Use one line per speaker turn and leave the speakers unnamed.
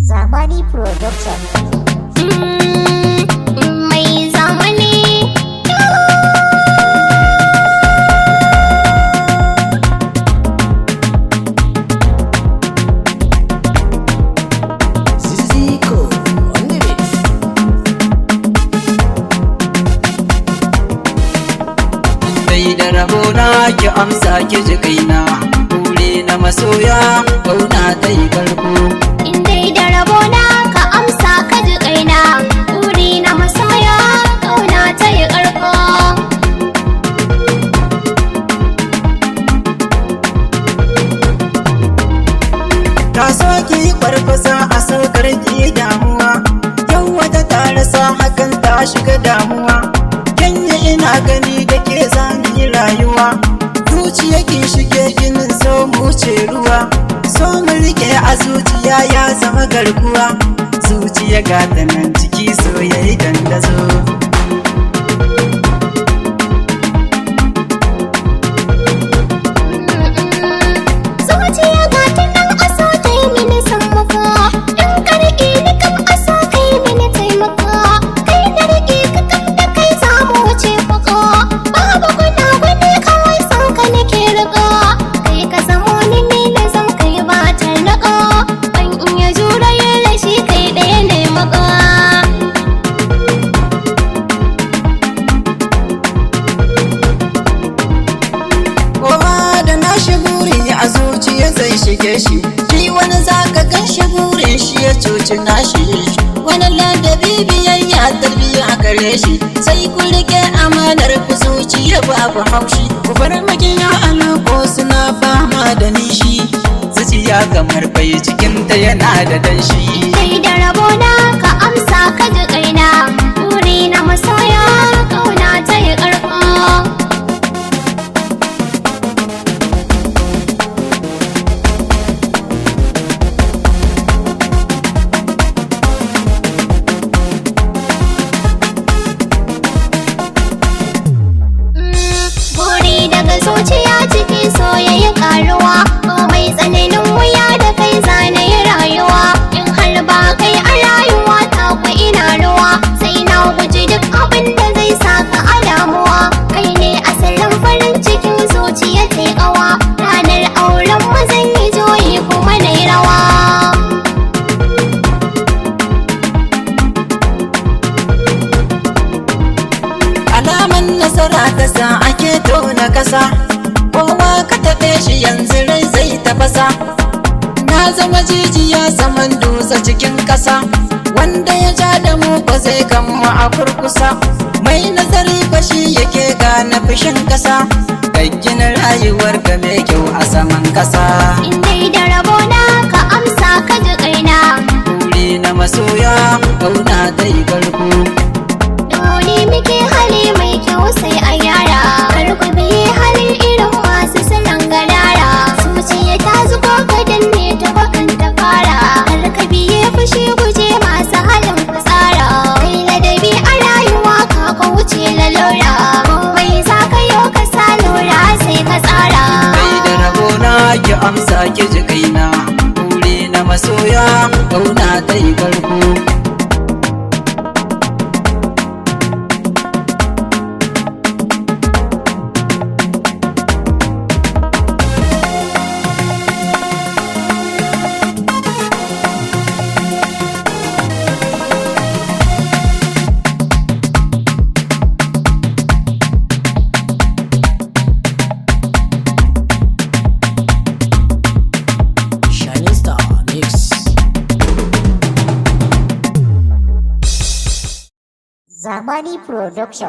Zamani Production.
Mai zamani.
Ziziko on the mix. Sai da rabona ki amsa ki ji kaina, buri na masoya kauna ta yi karko.
Indai da rabona ka amsa ka ji kaina, buri na masoya kauna ta yi ƙarko.
Ta so ki yi farfasa a saukar ki damuwa, yau wata ta rasa hakan ta shiga damuwa. Kenya ina gani da ke zani rayuwa, zuciya ki shige ginin so mu ce ruwa. So mu rike a zuciya ya zama garkuwa, zuciya ga ta nan ciki soyayi dandazo.
Zuciya ga ta nan a so ta yi mini sammako, in ka riƙe ni kam a so ka yi mini taimako. Kai na riƙe ka kam da kai za mu wuce fako, babu guna-guni kawai son ka nake riƙo. Kai ka zamo ni ne na zam kai ba tarnaƙo, ban iya jure yin rashi kai ɗaya ne mako.
Kowa da nashi buri a zuciya zai shige shi, shi wani zaka gan shi burin shi ya cuci nashi. Wani ladabi biyayya tarbiya gare shi, sai ku rike amanar ku zuciya babu haushi. Ku bar magiya alako suna fama da nishi, zuciya kamar bai cikinta yana da danshi.
Kai da rabona ka amsa ka ji kaina, buri na masoya kauna ta yi ƙarko. Buri daga zuciya ciki soyayya karuwa, komai tsananin wuya da kai zane yi rayuwa. In har ba kai a rayuwa ta ku ina ruwa, sai na guji duk abin da zai saka a damuwa. Kai ne asalin farin cikin zuciya ta yi ƙawa, ranar auren mu zan yi joyi kuma na yi rawa.
Alaman nasara ta sa ake tona kasa, kowa ka taɓe shi yanzu rai zai tafasa. Na zama jijiya saman dutse cikin kasa, wanda ya ja da mu ba zai gama a kurkusa. Mai nazari ba shi yake gane fushin kasa, gaggina rayuwar ka mai kyau a saman kasa.
Indai da rabona ka amsa ka ji kaina,
Buri na masoya kauna ta yi karko.
dole muke hali mai kyau sai a yara. Kar ku biye halin irin masu salon gadara, zuciya ta zuko ka danne ta bakan ta fara. Kar ka biye fushi guje masu halin fitsara, kai ladabi a rayuwa ka wuce lalura. Komai za ka yau ka sa lura sai ka tsara.
Kai da rabona ki amsa ki ji kaina, buri na masoya kauna ta yi karko. Shining Star Mix.
Zamani Production.